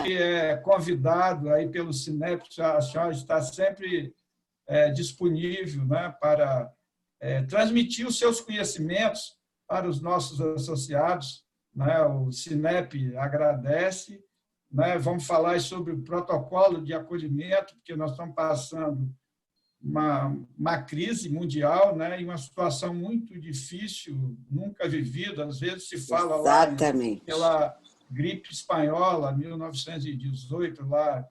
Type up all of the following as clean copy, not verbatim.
que é convidado aí pelo Cinep, a senhora está sempre disponível, né, para transmitir os seus conhecimentos para os nossos associados, né? O Cinep agradece, né? Vamos falar sobre o protocolo de acolhimento, porque nós estamos passando uma crise mundial, né? E uma situação muito difícil, nunca vivida. Às vezes se fala Exatamente. lá pela gripe espanhola, 1918, lá,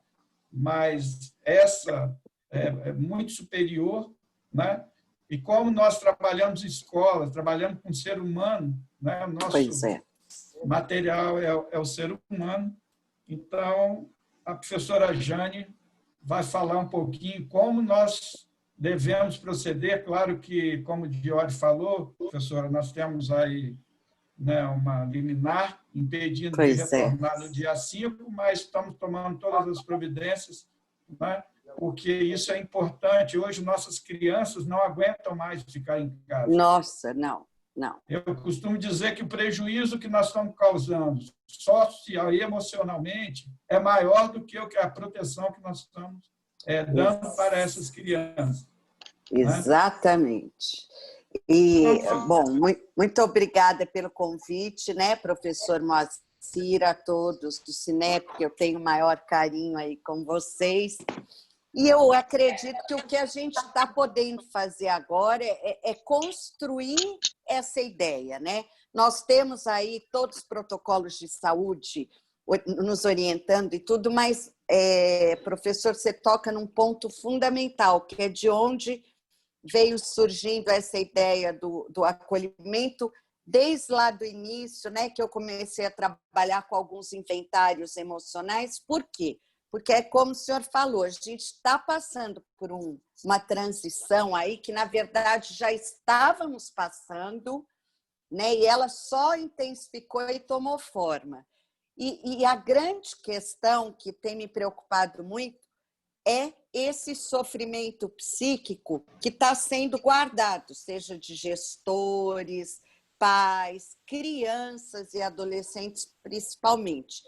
mas essa é muito superior, né? E como nós trabalhamos em escola, trabalhamos com o ser humano, né? O nosso material é o ser humano. Então, a professora Jane vai falar um pouquinho como nós devemos proceder. Claro que, como o Diori falou, professora, nós temos aí, né, uma liminar impedindo de retornar no dia 5, mas estamos tomando todas as providências, né, porque isso é importante. Hoje, nossas crianças não aguentam mais ficar em casa. Nossa, não. Eu costumo dizer que o prejuízo que nós estamos causando, social e emocionalmente, é maior do que a proteção que nós estamos dando para essas crianças. Exatamente. E, bom, muito obrigada pelo convite, né, professor Moacir, a todos do Cinep, que eu tenho o maior carinho aí com vocês. E eu acredito que o que a gente está podendo fazer agora é construir essa ideia, né? Nós temos aí todos os protocolos de saúde nos orientando e tudo, mas, professor, você toca num ponto fundamental, que é de onde veio surgindo essa ideia do acolhimento, desde lá do início, né, que eu comecei a trabalhar com alguns inventários emocionais. Por quê? Porque é como o senhor falou, a gente está passando por uma transição aí que, na verdade, já estávamos passando, né? E ela só intensificou e tomou forma. E a grande questão que tem me preocupado muito é esse sofrimento psíquico que está sendo guardado, seja de gestores, pais, crianças e adolescentes, principalmente.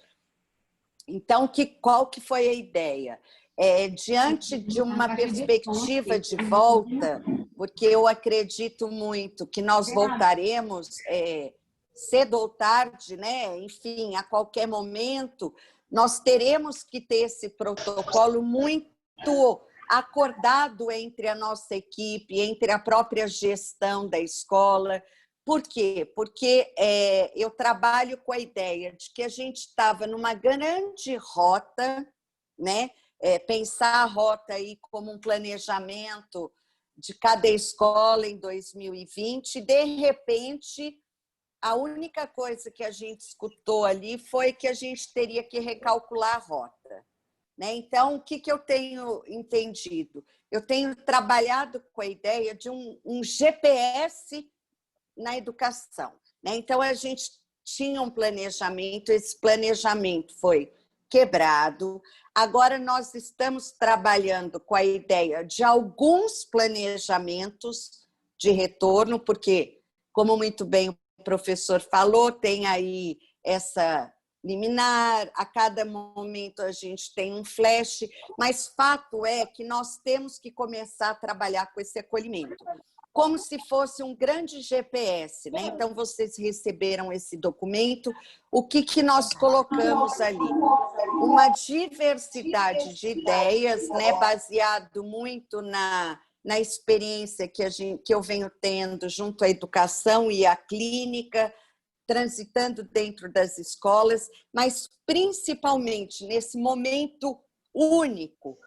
Então, qual que foi a ideia? Diante de uma perspectiva de volta, porque eu acredito muito que nós voltaremos cedo ou tarde, né? Enfim, a qualquer momento, nós teremos que ter esse protocolo muito acordado entre a nossa equipe, entre a própria gestão da escola. Por quê? Porque eu trabalho com a ideia de que a gente estava numa grande rota, né? Pensar a rota aí como um planejamento de cada escola em 2020, e, de repente, a única coisa que a gente escutou ali foi que a gente teria que recalcular a rota, né? Então, o que eu tenho entendido? Eu tenho trabalhado com a ideia de um GPS na educação, né? Então, a gente tinha um planejamento, esse planejamento foi quebrado. Agora, nós estamos trabalhando com a ideia de alguns planejamentos de retorno, porque, como muito bem o professor falou, tem aí essa liminar, a cada momento a gente tem um flash, mas fato é que nós temos que começar a trabalhar com esse acolhimento, como se fosse um grande GPS, né? Então, vocês receberam esse documento, o que nós colocamos ali? Uma diversidade de ideias, né? Baseado muito na experiência que eu venho tendo junto à educação e à clínica, transitando dentro das escolas, mas principalmente nesse momento único,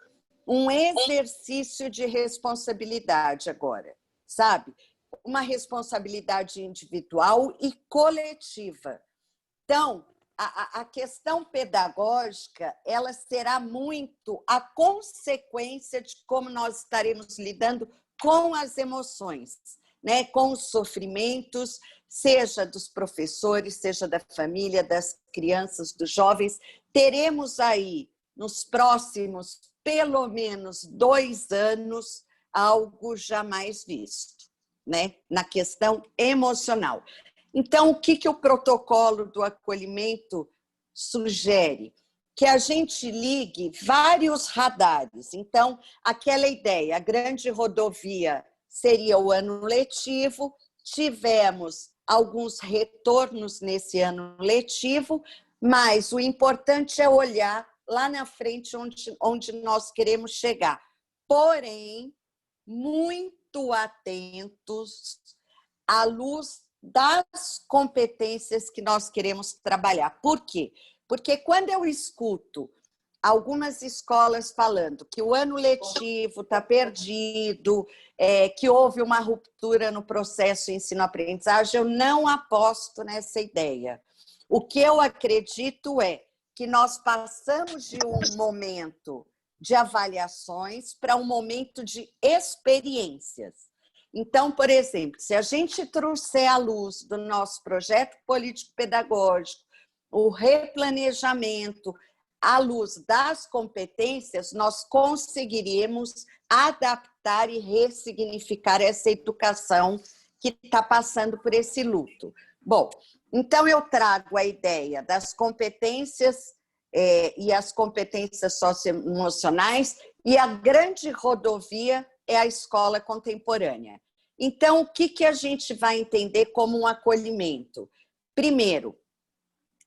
um exercício de responsabilidade agora, sabe? Uma responsabilidade individual e coletiva. Então, a questão pedagógica, ela será muito a consequência de como nós estaremos lidando com as emoções, né? Com os sofrimentos, seja dos professores, seja da família, das crianças, dos jovens. Teremos aí, nos próximos, pelo menos 2 anos, algo jamais visto, né? Na questão emocional. Então, o que o protocolo do acolhimento sugere? que a gente ligue vários radares. Então, aquela ideia, a grande rodovia seria o ano letivo, tivemos alguns retornos nesse ano letivo, mas o importante é olhar lá na frente onde nós queremos chegar. Porém, muito atentos à luz das competências que nós queremos trabalhar. Por quê? Porque quando eu escuto algumas escolas falando que o ano letivo está perdido, que houve uma ruptura no processo ensino-aprendizagem, eu não aposto nessa ideia. O que eu acredito é que nós passamos de um momento de avaliações para um momento de experiências. Então, por exemplo, se a gente trouxer à luz do nosso projeto político-pedagógico o replanejamento à luz das competências, nós conseguiríamos adaptar e ressignificar essa educação que está passando por esse luto. Bom, então eu trago a ideia das competências e as competências socioemocionais, e a grande rodovia é a escola contemporânea. Então, o que a gente vai entender como um acolhimento? Primeiro,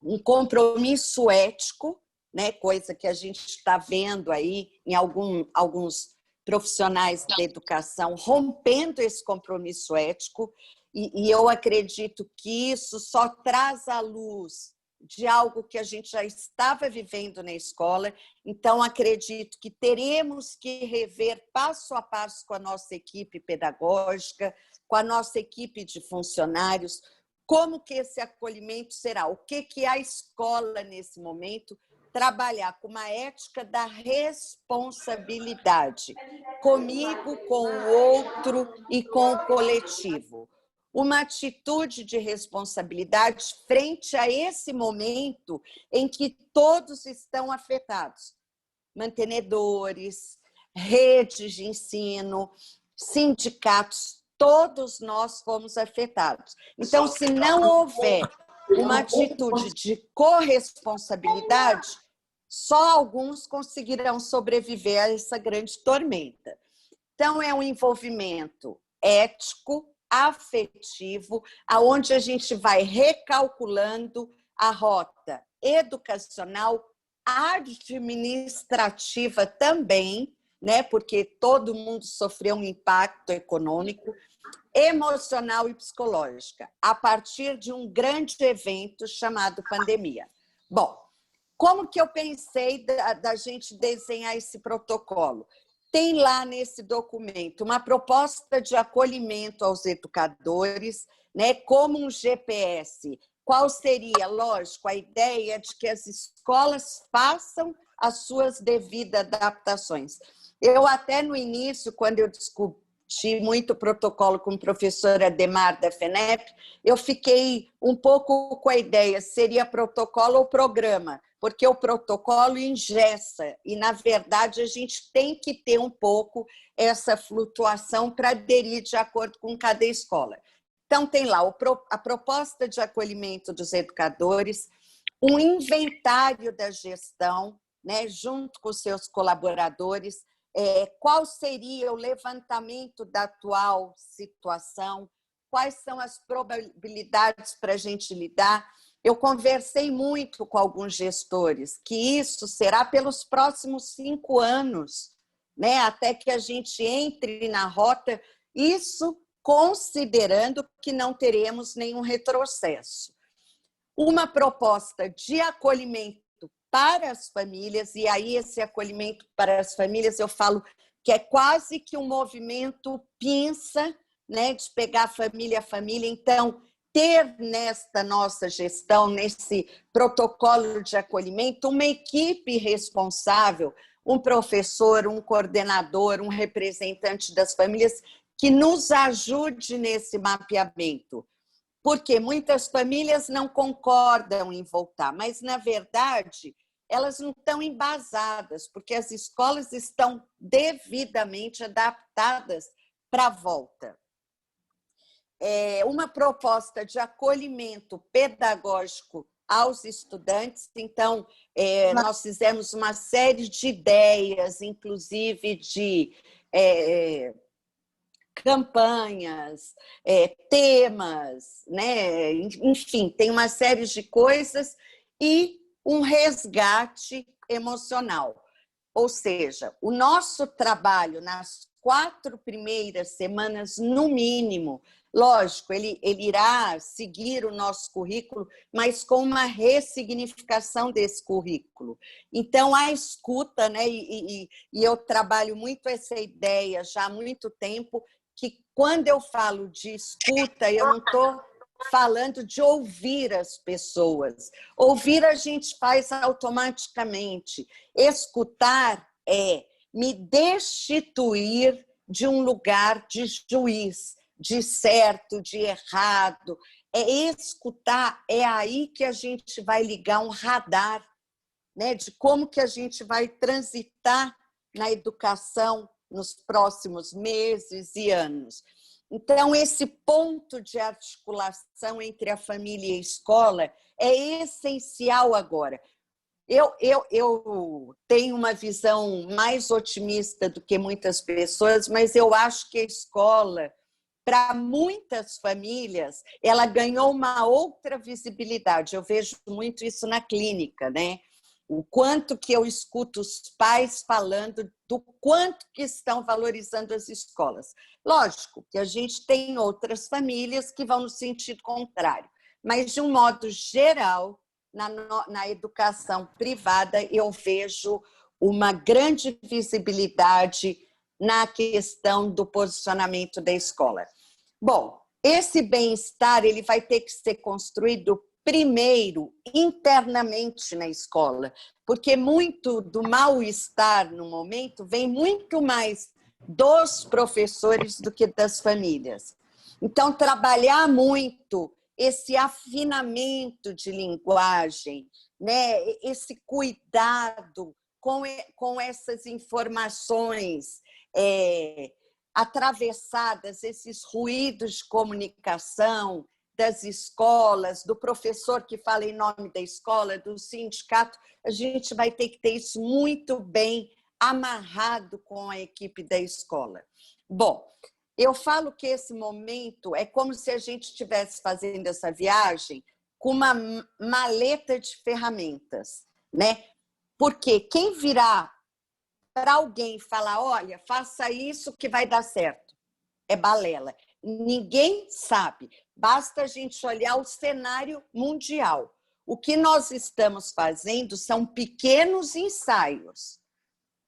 um compromisso ético, né, coisa que a gente está vendo aí em alguns profissionais da educação rompendo esse compromisso ético, e eu acredito que isso só traz à luz de algo que a gente já estava vivendo na escola. Então, acredito que teremos que rever passo a passo com a nossa equipe pedagógica, com a nossa equipe de funcionários, como que esse acolhimento será, o que a escola, nesse momento, trabalhar com uma ética da responsabilidade, comigo, com o outro e com o coletivo. Uma atitude de responsabilidade frente a esse momento em que todos estão afetados. Mantenedores, redes de ensino, sindicatos, todos nós fomos afetados. Então, se não houver uma atitude de corresponsabilidade, só alguns conseguirão sobreviver a essa grande tormenta. Então, é um envolvimento ético, afetivo, aonde a gente vai recalculando a rota educacional, administrativa também, né? Porque todo mundo sofreu um impacto econômico, emocional e psicológica, a partir de um grande evento chamado pandemia. Bom, como que eu pensei da gente desenhar esse protocolo? Tem lá nesse documento uma proposta de acolhimento aos educadores, né, como um GPS. Qual seria, lógico, a ideia de que as escolas façam as suas devidas adaptações. Eu até no início, quando eu discuti muito protocolo com o professor Ademar da FENEP, eu fiquei um pouco com a ideia, seria protocolo ou programa, porque o protocolo engessa e, na verdade, a gente tem que ter um pouco essa flutuação para aderir de acordo com cada escola. Então, tem lá a proposta de acolhimento dos educadores, um inventário da gestão, né, junto com os seus colaboradores, qual seria o levantamento da atual situação, quais são as probabilidades para a gente lidar. Eu conversei muito com alguns gestores que isso será pelos próximos 5 anos, né? Até que a gente entre na rota, isso considerando que não teremos nenhum retrocesso. Uma proposta de acolhimento para as famílias, e aí esse acolhimento para as famílias eu falo que é quase que um movimento pinça, né? De pegar família a família, então ter nesta nossa gestão, nesse protocolo de acolhimento, uma equipe responsável, um professor, um coordenador, um representante das famílias que nos ajude nesse mapeamento. Porque muitas famílias não concordam em voltar, mas, na verdade, elas não estão embasadas, porque as escolas estão devidamente adaptadas para a volta. Uma proposta de acolhimento pedagógico aos estudantes. Então, nós fizemos uma série de ideias, inclusive de campanhas, temas, né? Enfim, tem uma série de coisas e um resgate emocional. Ou seja, o nosso trabalho nas 4 primeiras semanas, no mínimo, lógico, ele irá seguir o nosso currículo, mas com uma ressignificação desse currículo. Então, a escuta, né? E eu trabalho muito essa ideia já há muito tempo, que quando eu falo de escuta, eu não estou falando de ouvir as pessoas. Ouvir a gente faz automaticamente. Escutar é me destituir de um lugar de juiz, de certo, de errado. Escutar, é aí que a gente vai ligar um radar, né, de como que a gente vai transitar na educação nos próximos meses e anos. Então, esse ponto de articulação entre a família e a escola é essencial agora. Eu tenho uma visão mais otimista do que muitas pessoas, mas eu acho que a escola, para muitas famílias, ela ganhou uma outra visibilidade. Eu vejo muito isso na clínica, né? O quanto que eu escuto os pais falando do quanto que estão valorizando as escolas. Lógico que a gente tem outras famílias que vão no sentido contrário, mas, de um modo geral, na educação privada, eu vejo uma grande visibilidade na questão do posicionamento da escola. Bom, esse bem-estar ele vai ter que ser construído primeiro internamente na escola, porque muito do mal-estar no momento vem muito mais dos professores do que das famílias. Então, trabalhar muito esse afinamento de linguagem, né? Esse cuidado com essas informações atravessadas, esses ruídos de comunicação das escolas, do professor que fala em nome da escola, do sindicato, a gente vai ter que ter isso muito bem amarrado com a equipe da escola. Bom, eu falo que esse momento é como se a gente estivesse fazendo essa viagem com uma maleta de ferramentas, né? Porque quem virá para alguém falar, olha, faça isso que vai dar certo, é balela. Ninguém sabe, basta a gente olhar o cenário mundial. O que nós estamos fazendo são pequenos ensaios,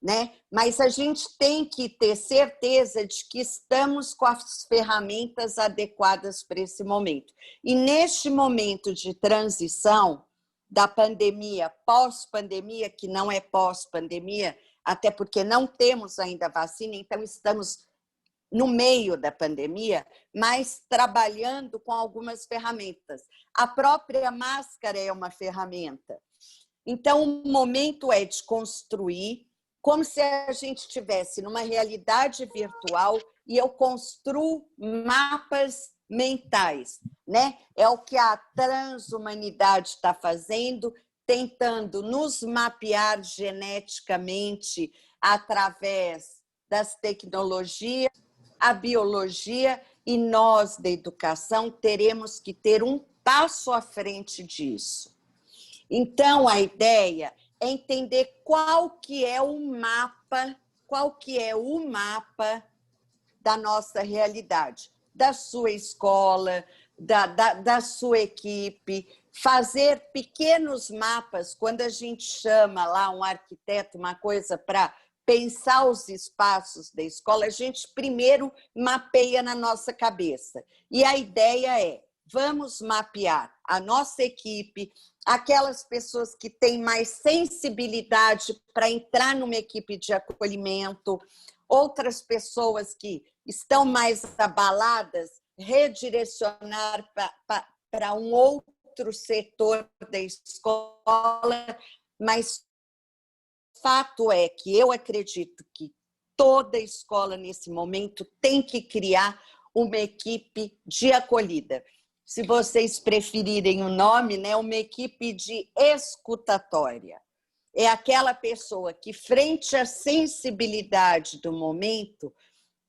né? Mas a gente tem que ter certeza de que estamos com as ferramentas adequadas para esse momento. E neste momento de transição da pandemia, pós-pandemia, que não é pós-pandemia, até porque não temos ainda vacina, então estamos no meio da pandemia, mas trabalhando com algumas ferramentas. A própria máscara é uma ferramenta. Então, o momento é de construir, como se a gente estivesse numa realidade virtual e eu construo mapas mentais, né? É o que a transhumanidade está fazendo, tentando nos mapear geneticamente através das tecnologias, a biologia, e nós, da educação, teremos que ter um passo à frente disso. Então, a ideia é entender qual que é o mapa da nossa realidade, da sua escola, da sua equipe, fazer pequenos mapas, quando a gente chama lá um arquiteto, uma coisa para pensar os espaços da escola, a gente primeiro mapeia na nossa cabeça. E a ideia é, vamos mapear a nossa equipe, aquelas pessoas que têm mais sensibilidade para entrar numa equipe de acolhimento, outras pessoas que estão mais abaladas, redirecionar para um outro setor da escola, mas fato é que eu acredito que toda escola, nesse momento, tem que criar uma equipe de acolhida. se vocês preferirem o nome, né, uma equipe de escutatória. É aquela pessoa que, frente à sensibilidade do momento,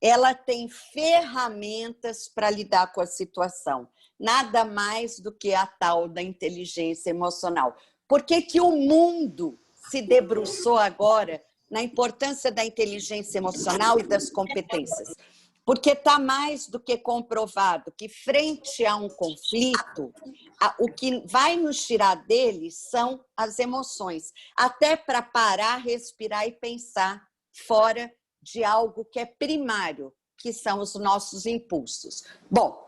ela tem ferramentas para lidar com a situação. Nada mais do que a tal da inteligência emocional. Por que que o mundo se debruçou agora na importância da inteligência emocional e das competências? Porque está mais do que comprovado que, frente a um conflito, o que vai nos tirar dele são as emoções, até para parar, respirar e pensar fora de algo que é primário, que são os nossos impulsos. Bom,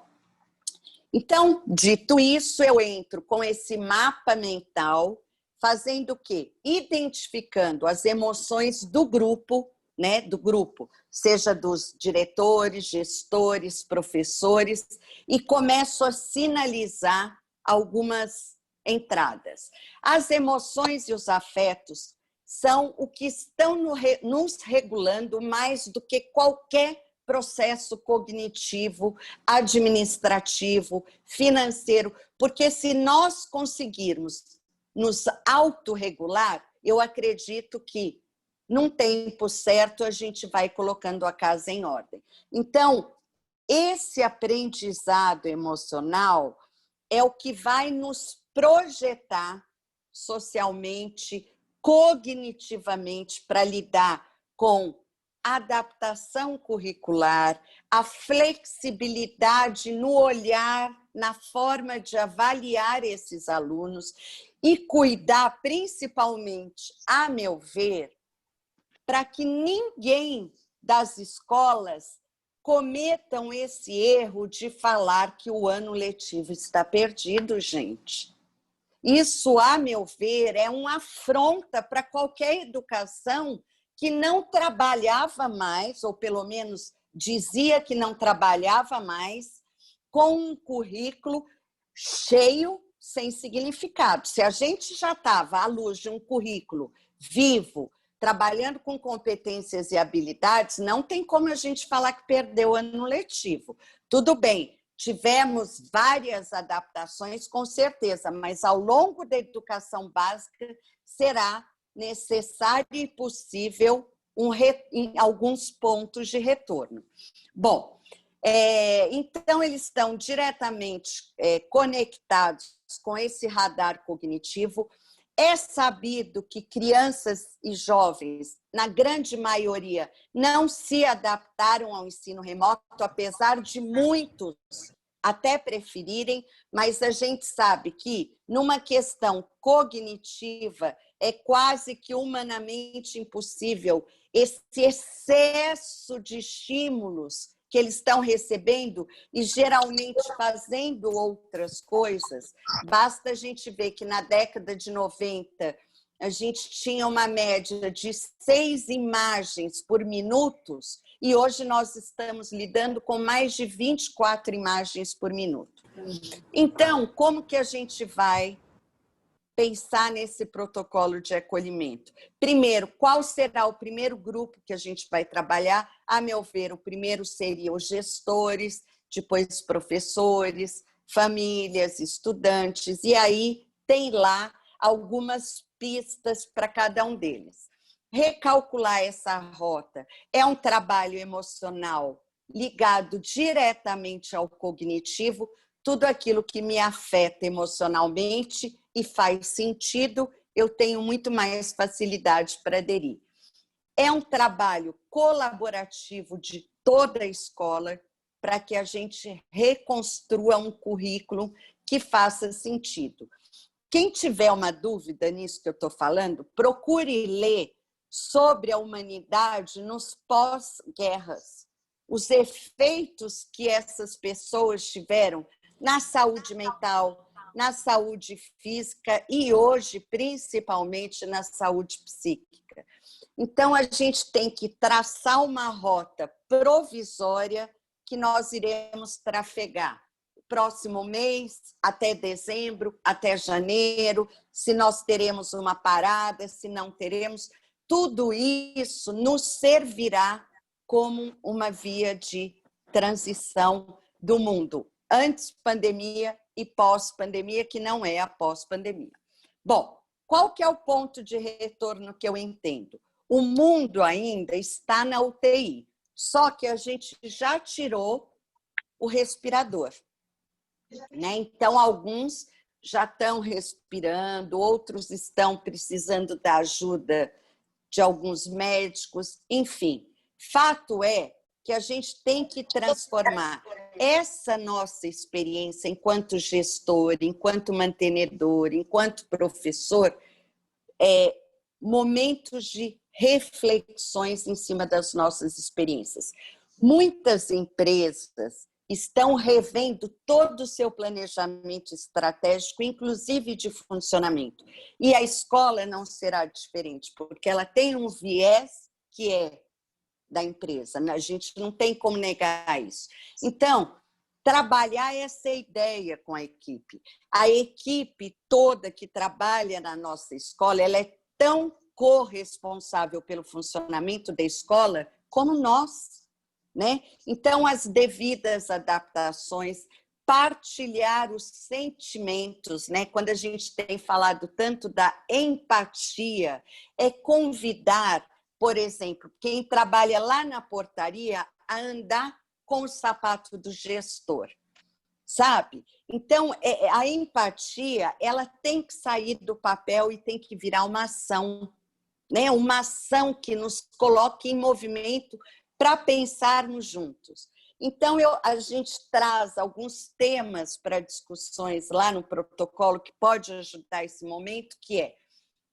então, dito isso, eu entro com esse mapa mental, fazendo o quê? Identificando as emoções do grupo, né, do grupo, seja dos diretores, gestores, professores, e começo a sinalizar algumas entradas. As emoções e os afetos são o que estão nos regulando mais do que qualquer processo cognitivo, administrativo, financeiro, porque se nós conseguirmos nos autorregular, eu acredito que num tempo certo, a gente vai colocando a casa em ordem. Então, esse aprendizado emocional é o que vai nos projetar socialmente, cognitivamente, para lidar com adaptação curricular, a flexibilidade no olhar, na forma de avaliar esses alunos e cuidar, principalmente, a meu ver, para que ninguém das escolas cometam esse erro de falar que o ano letivo está perdido, gente. Isso, a meu ver, é uma afronta para qualquer educação que não trabalhava mais, ou pelo menos dizia que não trabalhava mais, com um currículo cheio, sem significado. Se a gente já estava à luz de um currículo vivo, trabalhando com competências e habilidades, não tem como a gente falar que perdeu o ano letivo. Tudo bem, tivemos várias adaptações, com certeza, mas ao longo da educação básica será necessário e possível em alguns pontos de retorno. Bom, então eles estão diretamente conectados com esse radar cognitivo. É sabido que crianças e jovens, na grande maioria, não se adaptaram ao ensino remoto, apesar de muitos até preferirem, mas a gente sabe que, numa questão cognitiva, é quase que humanamente impossível esse excesso de estímulos que eles estão recebendo e geralmente fazendo outras coisas. Basta a gente ver que na década de 90 a gente tinha uma média de 6 imagens por minuto e hoje nós estamos lidando com mais de 24 imagens por minuto. Então, como que a gente vai pensar nesse protocolo de acolhimento? Primeiro, qual será o primeiro grupo que a gente vai trabalhar? A meu ver, o primeiro seria os gestores, depois professores, famílias, estudantes, e aí tem lá algumas pistas para cada um deles. Recalcular essa rota é um trabalho emocional ligado diretamente ao cognitivo, tudo aquilo que me afeta emocionalmente e faz sentido, eu tenho muito mais facilidade para aderir. É um trabalho colaborativo de toda a escola para que a gente reconstrua um currículo que faça sentido. Quem tiver uma dúvida nisso que eu estou falando, procure ler sobre a humanidade nos pós-guerras, os efeitos que essas pessoas tiveram na saúde mental, na saúde física e hoje, principalmente, na saúde psíquica. Então, a gente tem que traçar uma rota provisória que nós iremos trafegar. Próximo mês, até dezembro, até janeiro, se nós teremos uma parada, se não teremos, tudo isso nos servirá como uma via de transição do mundo antes pandemia e pós-pandemia, que não é a pós-pandemia. Bom, qual que é o ponto de retorno que eu entendo? O mundo ainda está na UTI, só que a gente já tirou o respirador, né? Então, alguns já estão respirando, outros estão precisando da ajuda de alguns médicos, enfim. Fato é que a gente tem que transformar essa nossa experiência enquanto gestor, enquanto mantenedor, enquanto professor, momentos de reflexões em cima das nossas experiências. Muitas empresas estão revendo todo o seu planejamento estratégico, inclusive de funcionamento. E a escola não será diferente, porque ela tem um viés que é da empresa, a gente não tem como negar isso. Então, trabalhar essa ideia com a equipe. A equipe toda que trabalha na nossa escola, ela é tão corresponsável pelo funcionamento da escola como nós, né? Então, as devidas adaptações, partilhar os sentimentos, né? Quando a gente tem falado tanto da empatia, é convidar, por exemplo, quem trabalha lá na portaria a andar com o sapato do gestor, sabe? Então, a empatia, ela tem que sair do papel e tem que virar uma ação, né? Uma ação que nos coloque em movimento para pensarmos juntos. Então, a gente traz alguns temas para discussões lá no protocolo que pode ajudar esse momento, que é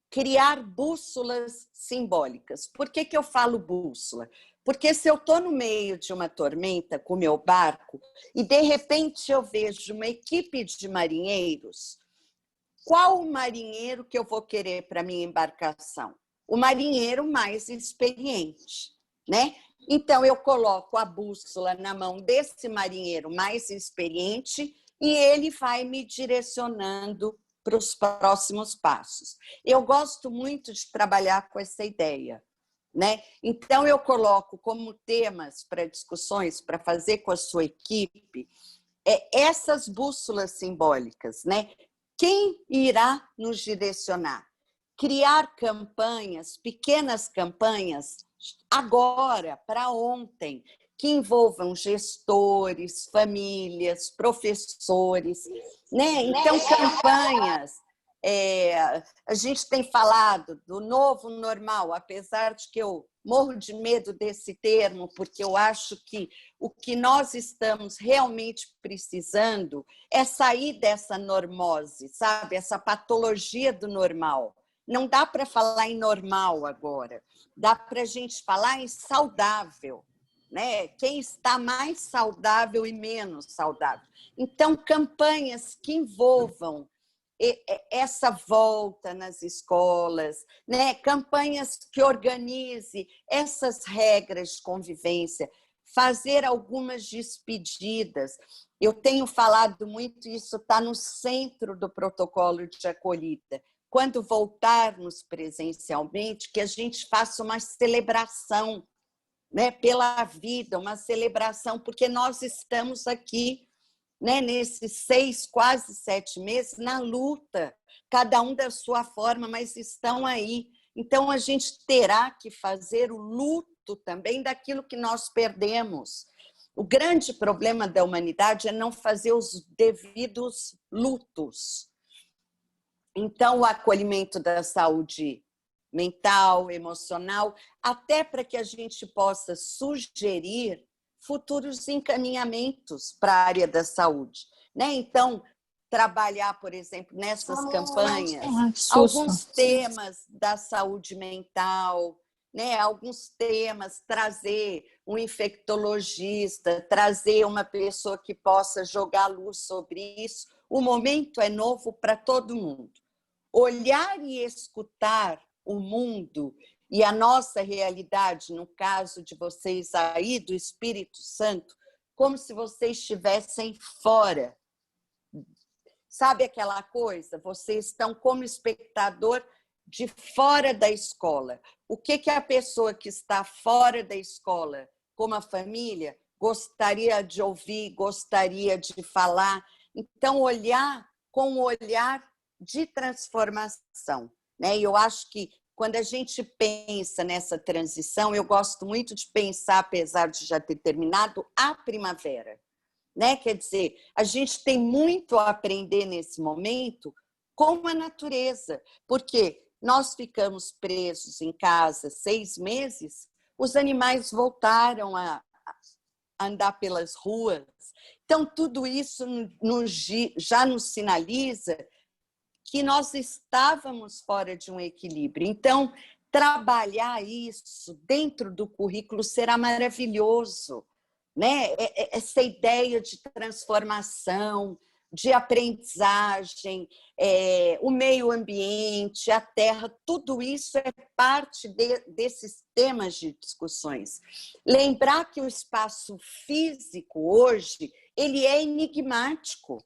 criar bússolas simbólicas. Por que eu falo bússola? Porque se eu estou no meio de uma tormenta com o meu barco e, de repente, eu vejo uma equipe de marinheiros, qual o marinheiro que eu vou querer para minha embarcação? O marinheiro mais experiente, né? Então, eu coloco a bússola na mão desse marinheiro mais experiente e ele vai me direcionando para os próximos passos. Eu gosto muito de trabalhar com essa ideia, né? Então, eu coloco como temas para discussões, para fazer com a sua equipe, essas bússolas simbólicas, né? Quem irá nos direcionar? Criar campanhas, pequenas campanhas, agora, para ontem, que envolvam gestores, famílias, professores, né? Então, campanhas. A gente tem falado do novo normal, apesar de que eu morro de medo desse termo, porque eu acho que o que nós estamos realmente precisando é sair dessa normose, sabe? Essa patologia do normal. Não dá para falar em normal agora, dá para a gente falar em saudável, né? Quem está mais saudável e menos saudável. Então, campanhas que envolvam essa volta nas escolas, né? Campanhas que organize essas regras de convivência, fazer algumas despedidas. Eu tenho falado muito, isso está no centro do protocolo de acolhida. Quando voltarmos presencialmente, que a gente faça uma celebração, né, pela vida, uma celebração, porque nós estamos aqui, né, nesses 6, quase 7 meses, na luta, cada um da sua forma, mas estão aí. Então, a gente terá que fazer o luto também daquilo que nós perdemos. O grande problema da humanidade é não fazer os devidos lutos. Então, o acolhimento da saúde mental, emocional, até para que a gente possa sugerir futuros encaminhamentos para a área da saúde, né? Então, trabalhar, por exemplo, nessas campanhas, alguns temas da saúde mental, né? Alguns temas, trazer um infectologista, trazer uma pessoa que possa jogar luz sobre isso. O momento é novo para todo mundo. Olhar e escutar o mundo e a nossa realidade, no caso de vocês aí, do Espírito Santo, como se vocês estivessem fora. Sabe aquela coisa? Vocês estão como espectador de fora da escola. O que a pessoa que está fora da escola, como a família, gostaria de ouvir, gostaria de falar. Então, olhar com um olhar de transformação, né? E eu acho que quando a gente pensa nessa transição, eu gosto muito de pensar, apesar de já ter terminado, a primavera, né? Quer dizer, a gente tem muito a aprender nesse momento com a natureza, porque nós ficamos presos em casa 6 meses, os animais voltaram a andar pelas ruas. Então, tudo isso já nos sinaliza que nós estávamos fora de um equilíbrio. Então, trabalhar isso dentro do currículo será maravilhoso, né? Essa ideia de transformação, de aprendizagem, o meio ambiente, a terra, tudo isso é parte desses temas de discussões. Lembrar que o espaço físico hoje, ele é enigmático,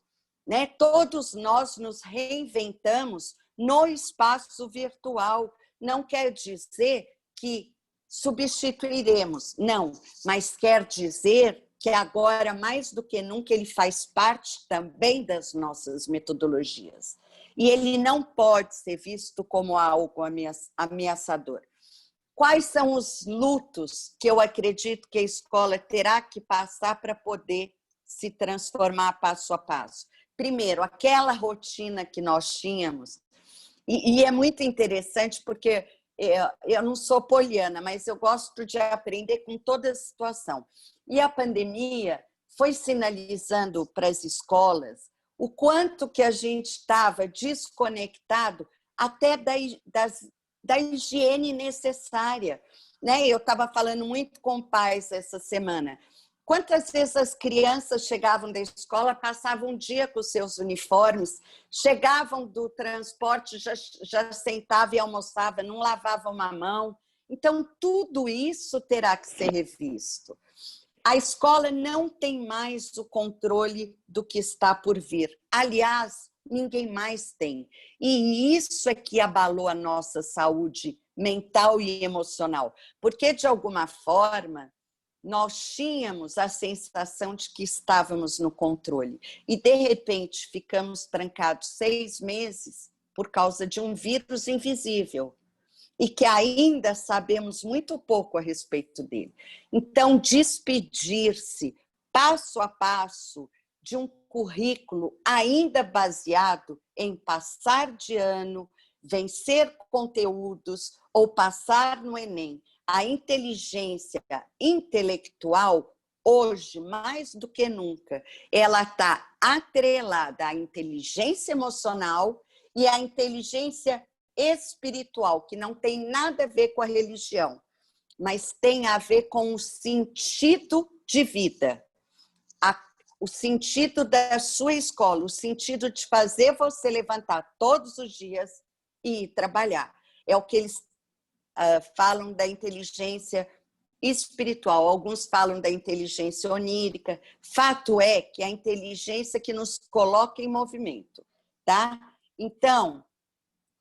né? Todos nós nos reinventamos no espaço virtual. Não quer dizer que substituiremos, não, mas quer dizer que agora, mais do que nunca, ele faz parte também das nossas metodologias. E ele não pode ser visto como algo ameaçador. Quais são os lutos que eu acredito que a escola terá que passar para poder se transformar passo a passo? Primeiro, aquela rotina que nós tínhamos, e é muito interessante porque eu não sou poliana, mas eu gosto de aprender com toda a situação. E a pandemia foi sinalizando para as escolas o quanto que a gente estava desconectado até da higiene necessária, né? Eu estava falando muito com pais essa semana. Quantas vezes as crianças chegavam da escola, passavam um dia com os seus uniformes, chegavam do transporte, já sentava e almoçava, não lavavam uma mão. Então, tudo isso terá que ser revisto. A escola não tem mais o controle do que está por vir. Aliás, ninguém mais tem. E isso é que abalou a nossa saúde mental e emocional. Porque, de alguma forma, nós tínhamos a sensação de que estávamos no controle. E, de repente, ficamos trancados 6 meses por causa de um vírus invisível e que ainda sabemos muito pouco a respeito dele. Então, despedir-se passo a passo de um currículo ainda baseado em passar de ano, vencer conteúdos ou passar no Enem. A inteligência intelectual, hoje, mais do que nunca, ela está atrelada à inteligência emocional e à inteligência espiritual, que não tem nada a ver com a religião, mas tem a ver com o sentido de vida, o sentido da sua escola, o sentido de fazer você levantar todos os dias e ir trabalhar. É o que eles falam da inteligência espiritual, alguns falam da inteligência onírica. Fato é que é a inteligência que nos coloca em movimento, tá? Então,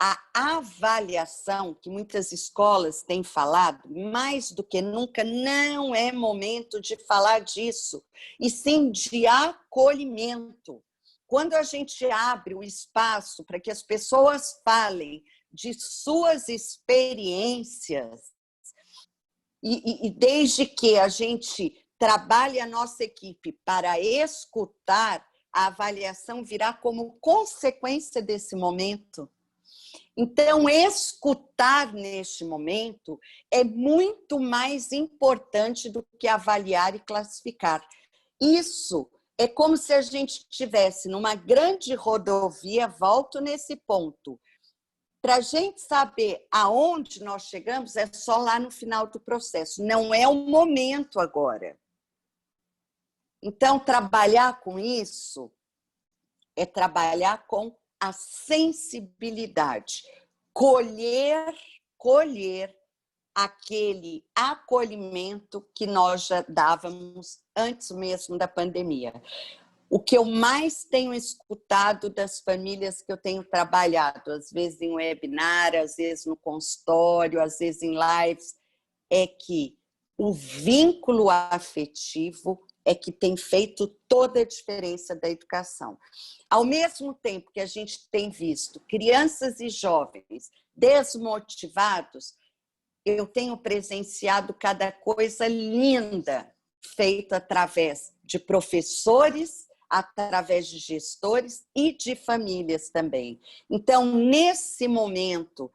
a avaliação, que muitas escolas têm falado, mais do que nunca, não é momento de falar disso, e sim de acolhimento. Quando a gente abre o espaço para que as pessoas falem de suas experiências, e desde que a gente trabalhe a nossa equipe para escutar, a avaliação virá como consequência desse momento. Então, escutar neste momento é muito mais importante do que avaliar e classificar. Isso é como se a gente estivesse numa grande rodovia, volto nesse ponto. Para a gente saber aonde nós chegamos, é só lá no final do processo. Não é o momento agora. Então, trabalhar com isso é trabalhar com a sensibilidade. Colher aquele acolhimento que nós já dávamos antes mesmo da pandemia. O que eu mais tenho escutado das famílias que eu tenho trabalhado, às vezes em webinar, às vezes no consultório, às vezes em lives, é que O vínculo afetivo é que tem feito toda a diferença da educação. Ao mesmo tempo que a gente tem visto crianças e jovens desmotivados, eu tenho presenciado cada coisa linda feita através de professores, através de gestores e de famílias também. Então, nesse momento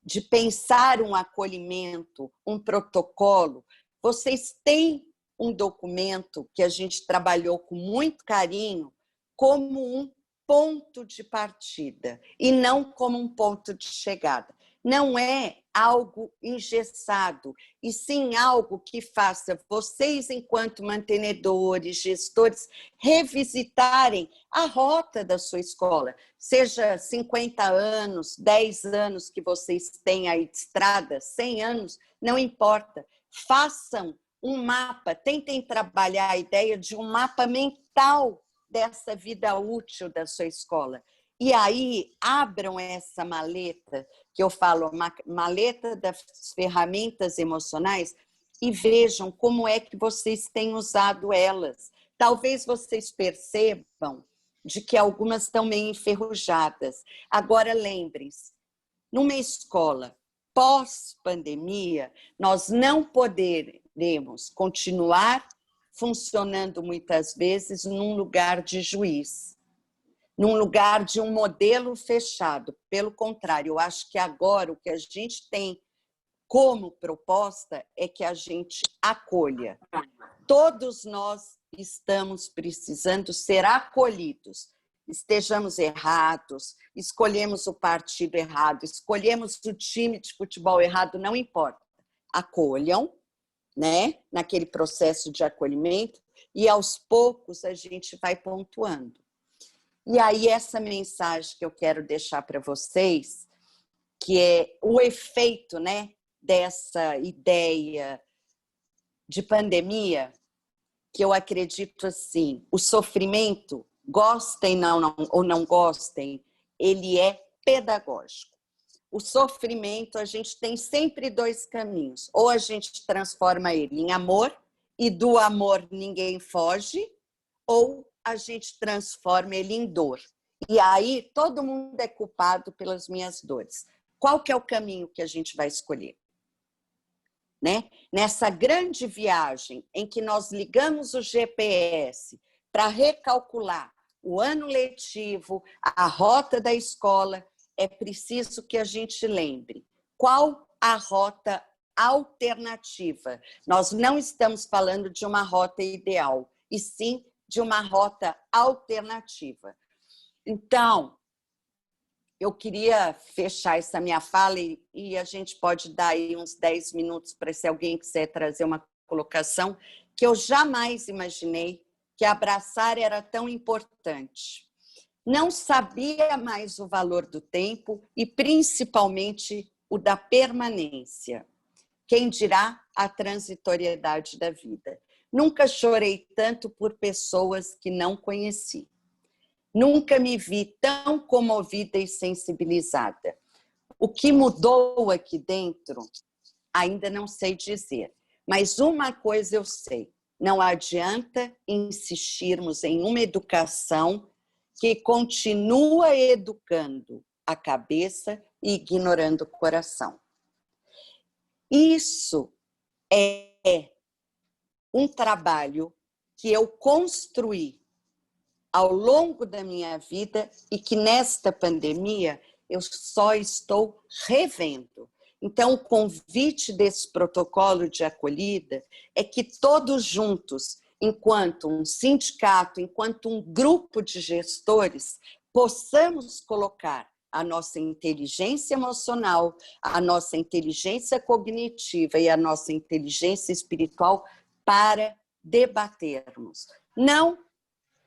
de pensar um acolhimento, um protocolo, vocês têm um documento que a gente trabalhou com muito carinho como um ponto de partida e não como um ponto de chegada. Não é algo engessado, e sim algo que faça vocês, enquanto mantenedores, gestores, revisitarem a rota da sua escola. Seja 50 anos, 10 anos que vocês têm aí de estrada, 100 anos, não importa. Façam um mapa, tentem trabalhar a ideia de um mapa mental dessa vida útil da sua escola. E aí, abram essa maleta, que eu falo, maleta das ferramentas emocionais, e vejam como é que vocês têm usado elas. Talvez vocês percebam de que algumas estão meio enferrujadas. Agora, lembrem-se, numa escola pós-pandemia, nós não poderemos continuar funcionando muitas vezes num lugar de juiz, num lugar de um modelo fechado. Pelo contrário, eu acho que agora o que a gente tem como proposta é que a gente acolha. Todos nós estamos precisando ser acolhidos. Estejamos errados, escolhemos o partido errado, escolhemos o time de futebol errado, não importa. Acolham, né, naquele processo de acolhimento, e aos poucos a gente vai pontuando. E aí essa mensagem que eu quero deixar para vocês, que é o efeito, né, dessa ideia de pandemia, que eu acredito assim, o sofrimento, gostem ou não gostem, ele é pedagógico. O sofrimento, a gente tem sempre dois caminhos. Ou a gente transforma ele em amor, e do amor ninguém foge, ou a gente transforma ele em dor. E aí todo mundo é culpado pelas minhas dores. Qual que é o caminho que a gente vai escolher? Né? Nessa grande viagem em que nós ligamos o GPS para recalcular o ano letivo, a rota da escola, é preciso que a gente lembre qual a rota alternativa. Nós não estamos falando de uma rota ideal, e sim de uma rota alternativa. Então, eu queria fechar essa minha fala e a gente pode dar aí uns 10 minutos para se alguém quiser trazer uma colocação, que eu jamais imaginei que abraçar era tão importante. Não sabia mais o valor do tempo e principalmente o da permanência. Quem dirá a transitoriedade da vida? Nunca chorei tanto por pessoas que não conheci. Nunca me vi tão comovida e sensibilizada. O que mudou aqui dentro, ainda não sei dizer. Mas uma coisa eu sei, não adianta insistirmos em uma educação que continua educando a cabeça e ignorando o coração. Isso é um trabalho que eu construí ao longo da minha vida e que nesta pandemia eu só estou revendo. Então, o convite desse protocolo de acolhida é que todos juntos, enquanto um sindicato, enquanto um grupo de gestores, possamos colocar a nossa inteligência emocional, a nossa inteligência cognitiva e a nossa inteligência espiritual para debatermos. Não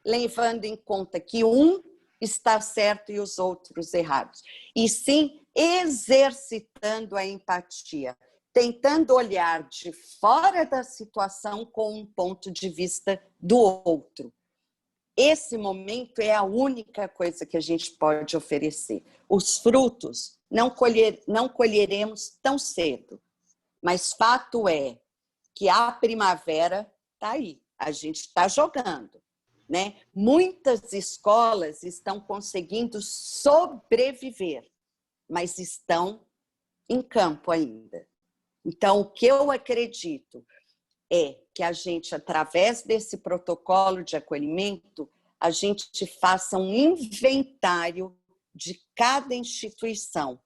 levando em conta que um está certo e os outros errados, e sim exercitando a empatia, tentando olhar de fora da situação com um ponto de vista do outro. Esse momento é a única coisa que a gente pode oferecer. Os frutos não colheremos tão cedo, mas fato é que a primavera está aí, a gente está jogando, né? Muitas escolas estão conseguindo sobreviver, mas estão em campo ainda. Então, o que eu acredito é que a gente, através desse protocolo de acolhimento, a gente faça um inventário de cada instituição,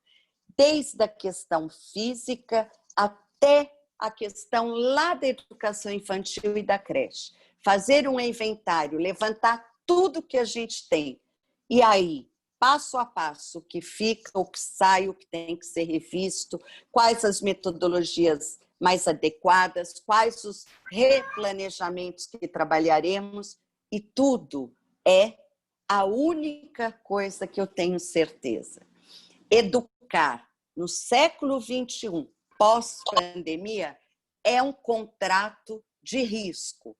desde a questão física até a questão lá da educação infantil e da creche. Fazer um inventário, levantar tudo que a gente tem. E aí, passo a passo, o que fica, o que sai, o que tem que ser revisto, quais as metodologias mais adequadas, quais os replanejamentos que trabalharemos, e tudo é a única coisa que eu tenho certeza. Educar no século XXI, pós-pandemia, é um contrato de risco.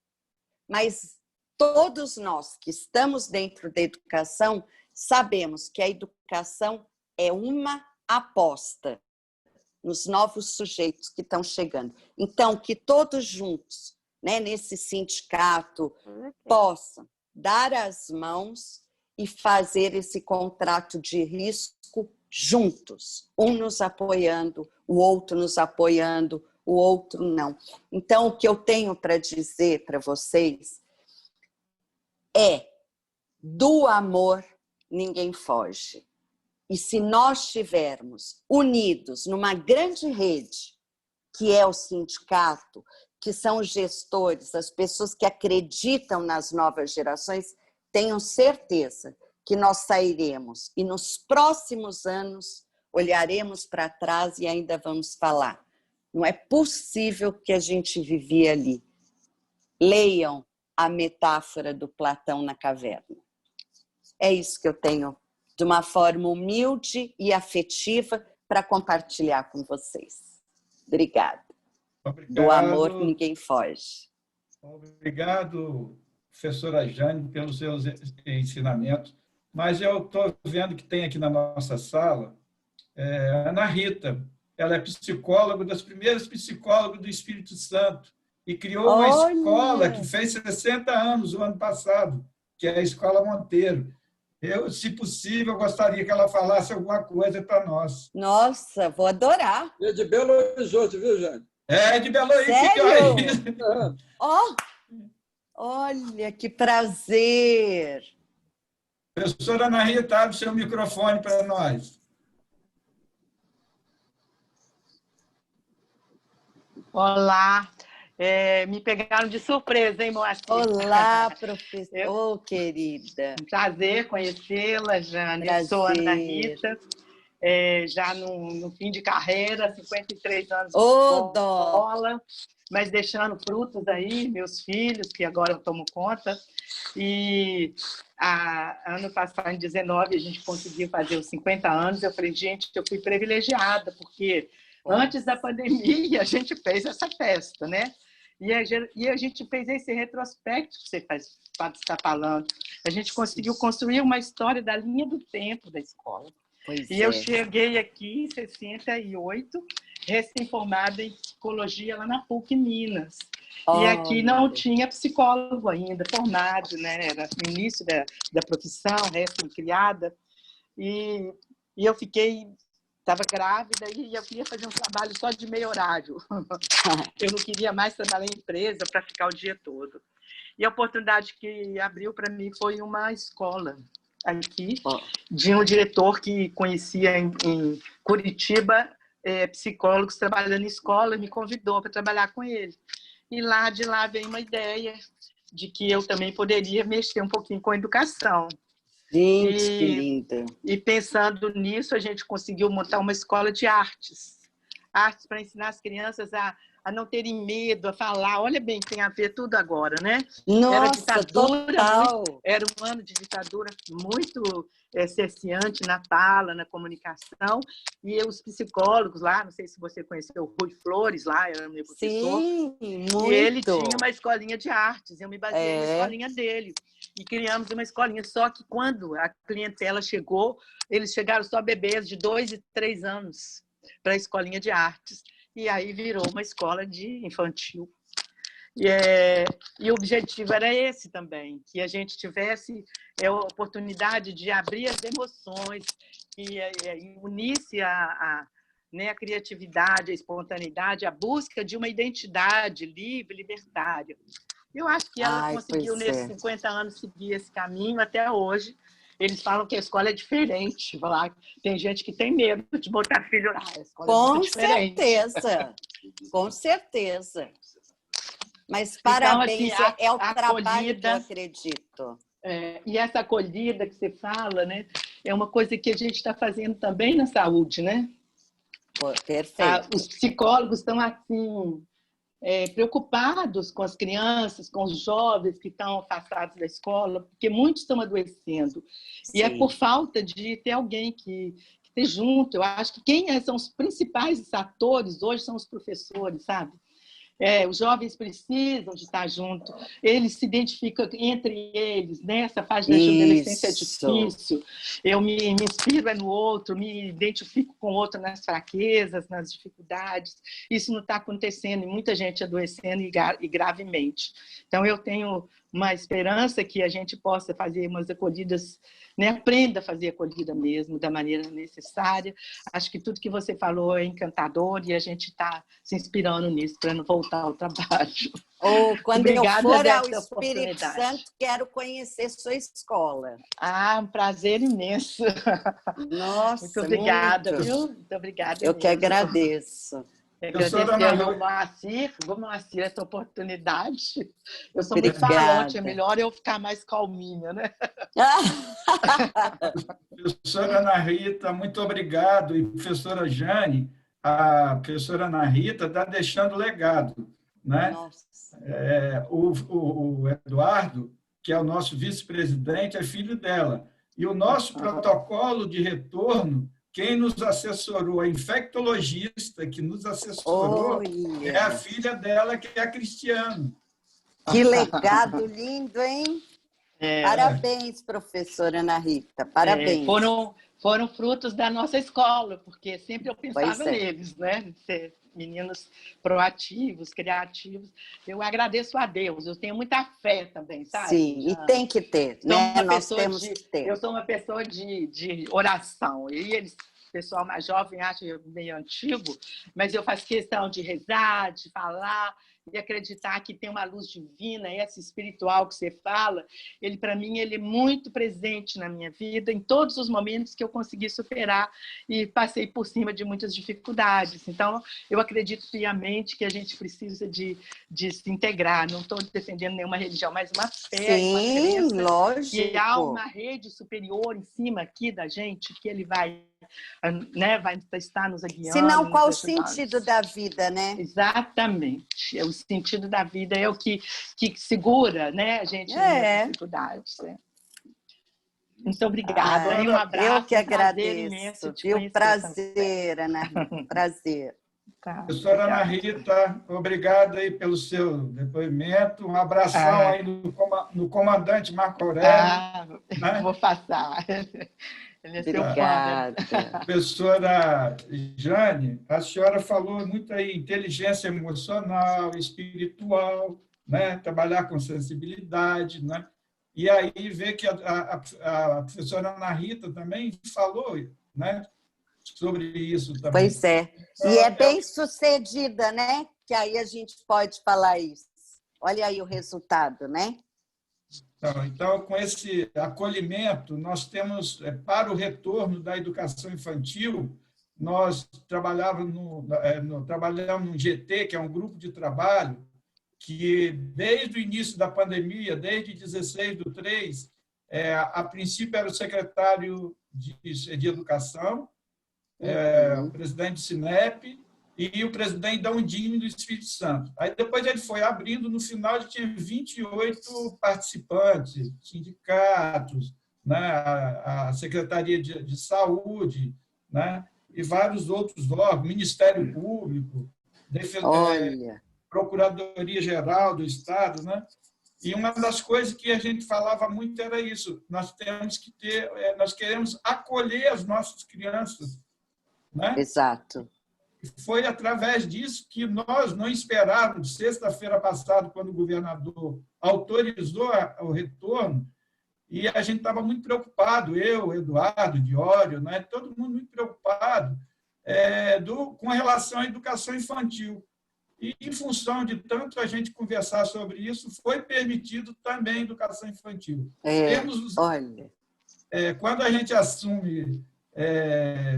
Mas todos nós que estamos dentro da educação sabemos que a educação é uma aposta nos novos sujeitos que estão chegando. Então, que todos juntos, né, nesse sindicato, possam dar as mãos e fazer esse contrato de risco juntos, um nos apoiando, o outro nos apoiando, o outro não. Então, o que eu tenho para dizer para vocês é: do amor ninguém foge. E se nós estivermos unidos numa grande rede, que é o sindicato, que são os gestores, as pessoas que acreditam nas novas gerações, tenham certeza que nós sairemos e nos próximos anos olharemos para trás e ainda vamos falar: não é possível que a gente vivia ali. Leiam a metáfora do Platão na caverna. É isso que eu tenho, de uma forma humilde e afetiva, para compartilhar com vocês. Obrigada. Obrigado. Do amor ninguém foge. Obrigado, professora Jane, pelos seus ensinamentos. Mas eu estou vendo que tem aqui na nossa sala a Ana Rita. Ela é psicóloga, das primeiras psicólogas do Espírito Santo, e criou uma escola que fez 60 anos o ano passado, que é a Escola Monteiro. Eu, se possível, gostaria que ela falasse alguma coisa para nós. Nossa, vou adorar. É de Belo Horizonte, viu, Jane? É de Belo Horizonte. Sério? Olha, que prazer. Professora Ana Rita, abre seu microfone para nós. Olá, me pegaram de surpresa, hein, Moacir? Olá, professora, querida. Um prazer conhecê-la, Jane. Prazer. Eu sou Ana Rita, já no fim de carreira, 53 anos de escola, mas deixando frutos aí, meus filhos, que agora eu tomo conta. E ano passado, em 19, a gente conseguiu fazer os 50 anos. Eu falei, gente, eu fui privilegiada, porque antes da pandemia, a gente fez essa festa, né? E a gente fez esse retrospecto que você está falando. A gente conseguiu construir uma história da linha do tempo da escola. Eu cheguei aqui em 68, recém-formada em psicologia lá na PUC Minas. E aqui não tinha psicólogo ainda formado, né? Era no início da profissão, recém-criada. E eu fiquei... Estava grávida e eu queria fazer um trabalho só de meio horário. Eu não queria mais trabalhar em empresa para ficar o dia todo. E a oportunidade que abriu para mim foi uma escola aqui, de um diretor que conhecia em Curitiba, psicólogos trabalhando em escola, me convidou para trabalhar com ele. E de lá veio uma ideia de que eu também poderia mexer um pouquinho com a educação. Gente, que linda! E pensando nisso, a gente conseguiu montar uma escola de artes. Artes para ensinar as crianças a não terem medo, a falar. Olha bem, tem a ver tudo agora, né? Nossa, total! Era um ano de ditadura muito cerceante na fala, na comunicação. E os psicólogos lá, não sei se você conheceu o Rui Flores, lá era meu professor. Sim, muito! E ele tinha uma escolinha de artes. Eu me baseei na escolinha dele. E criamos uma escolinha. Só que quando a clientela chegou, eles chegaram só bebês de 2 e 3 anos para a escolinha de artes. E aí virou uma escola de infantil. E o objetivo era esse também, que a gente tivesse a oportunidade de abrir as emoções, que unisse né, a criatividade, a espontaneidade, a busca de uma identidade livre, libertária. Eu acho que ela conseguiu, nesses 50 anos, seguir esse caminho até hoje. Eles falam que a escola é diferente. Tem gente que tem medo de botar filho lá. A escola é muito diferente. Com certeza. Mas parabéns, então, assim, é o trabalho que eu acredito. E essa acolhida que você fala, né, é uma coisa que a gente está fazendo também na saúde, né? Perfeito. Os psicólogos estão assim preocupados com as crianças, com os jovens que estão afastados da escola, porque muitos estão adoecendo. Sim. E é por falta de ter alguém que esteja junto. Eu acho que quem são os principais atores hoje são os professores, sabe? Os jovens precisam de estar junto, eles se identificam entre eles, né? Essa fase da adolescência é difícil, eu me inspiro no outro, me identifico com o outro nas fraquezas, nas dificuldades, isso não está acontecendo e muita gente adoecendo e gravemente. Então, eu tenho uma esperança que a gente possa fazer umas acolhidas, né? Aprenda a fazer acolhida mesmo, da maneira necessária. Acho que tudo que você falou é encantador e a gente está se inspirando nisso para não voltar ao trabalho. Quando eu for ao Espírito Santo, quero conhecer sua escola. Um prazer imenso. Nossa, muito obrigada, viu? Muito obrigada. Eu que agradeço. Agradecer ao Moacir essa oportunidade. Eu sou muito falante, é melhor eu ficar mais calminha, né? Professora Ana Rita, muito obrigado. E professora Jane, a professora Ana Rita está deixando legado, né? O Eduardo, que é o nosso vice-presidente, é filho dela. E o nosso protocolo de retorno, quem nos assessorou, a infectologista que nos assessorou, é a filha dela, que é a Cristiane. Que legado lindo, hein? Parabéns, professora Ana Rita, parabéns. Foram frutos da nossa escola, porque sempre eu pensava neles, né? Ser meninos proativos, criativos. Eu agradeço a Deus, eu tenho muita fé também, sabe? Sim, e tem que ter, né? Nós temos que ter. Eu sou uma pessoa de oração, e eles... O pessoal mais jovem acha meio antigo, mas eu faço questão de rezar, de falar e acreditar que tem uma luz divina, essa espiritual que você fala, ele, para mim, ele é muito presente na minha vida, em todos os momentos que eu consegui superar e passei por cima de muitas dificuldades. Então, eu acredito piamente que a gente precisa de se integrar. Não estou defendendo nenhuma religião, mas uma fé, uma crença, lógico. Que há uma rede superior em cima aqui da gente, que ele vai, né, vai estar nos guiando. Senão, qual o sentido da vida, né? Exatamente. O sentido da vida é o que segura, né, a gente nas dificuldades. Muito obrigada. Um abraço. Eu que agradeço. Um prazer, Ana. Prazer. Professora Ana Rita, obrigado aí pelo seu depoimento. Um abração aí no comandante Marco Aurélio. Né? Vou passar. Ele é seu fã. Professora Jane, a senhora falou muito aí inteligência emocional, espiritual, né? Trabalhar com sensibilidade, né? E aí vê que a professora Ana Rita também falou, né? Sobre isso também. Pois é. E é bem sucedida, né? Que aí a gente pode falar isso. Olha aí o resultado, né? Então, com esse acolhimento, nós temos, para o retorno da educação infantil, nós trabalhamos no GT, que é um grupo de trabalho, que desde o início da pandemia, desde 16/3, a princípio era o secretário de Educação, o presidente do Sinep e o presidente da Undime do Espírito Santo. Aí depois ele foi abrindo, no final ele tinha 28 participantes, sindicatos, né, a Secretaria de Saúde, né, e vários outros órgãos, Ministério Público, Procuradoria-Geral do Estado, né? E uma das coisas que a gente falava muito era isso, nós temos que nós queremos acolher as nossas crianças, né? Exato. foi através disso que nós não esperávamos, sexta-feira passada, quando o governador autorizou o retorno, e a gente estava muito preocupado, eu, Eduardo, Diório, né, todo mundo muito preocupado com relação à educação infantil. E, em função de tanto a gente conversar sobre isso, foi permitido também a educação infantil. Olha. Quando a gente assume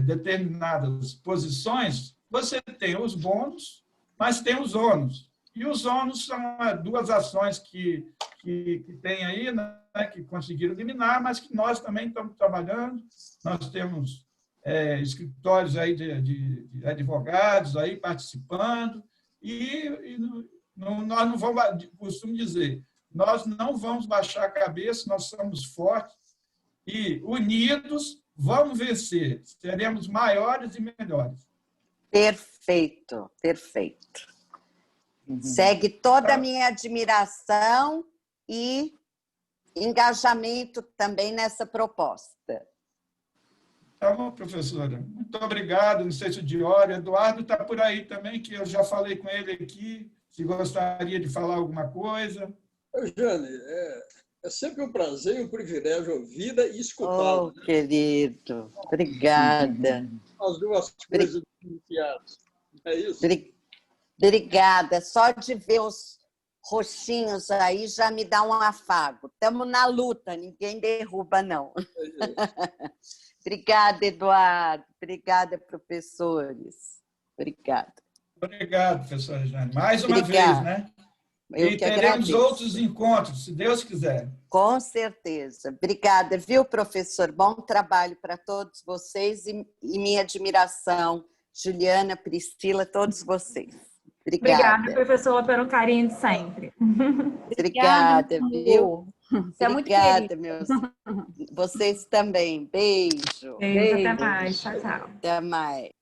determinadas posições, você tem os bônus, mas tem os ônus. E os ônus são duas ações que tem aí, né, que conseguiram eliminar, mas que nós também estamos trabalhando. Nós temos escritórios aí de advogados aí participando, e nós não vamos, costumo dizer, nós não vamos baixar a cabeça, nós somos fortes e unidos vamos vencer, seremos maiores e melhores. Perfeito, perfeito. Segue toda a minha admiração e engajamento também nessa proposta. Tá bom, professora. Muito obrigado. Não sei se o Diório, Eduardo está por aí também, que eu já falei com ele aqui, se gostaria de falar alguma coisa. Jane, é sempre um prazer e um privilégio ouvir e escutar. Oh, querido, obrigada. As duas coisas iniciadas. É isso? Obrigada. Só de ver os roxinhos aí já me dá um afago. Estamos na luta, ninguém derruba, não. Obrigada, Eduardo. Obrigada, professores. Obrigada. Obrigado, professora Jane. Mais uma vez, né? Eu e que teremos agradeço. outros encontros, se Deus quiser. Com certeza. Obrigada, viu, professor? Bom trabalho para todos vocês e minha admiração, Juliana, Priscila, todos vocês. Obrigada, professora, pelo carinho de sempre. Obrigada, viu? Você é muito obrigada, meus. Vocês também. Beijo. Beijo, até mais. Tchau, tchau. Até mais.